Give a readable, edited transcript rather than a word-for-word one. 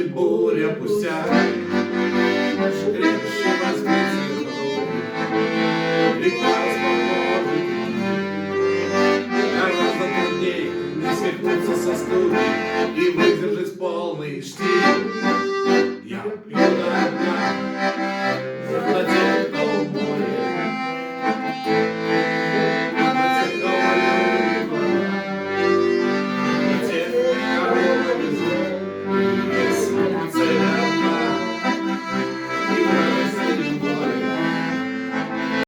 будет буря, пустяк. Крепче возьмите руки, приказ поможет. Гораздо трудней не свихнуться со стула и выдержать полный штиль.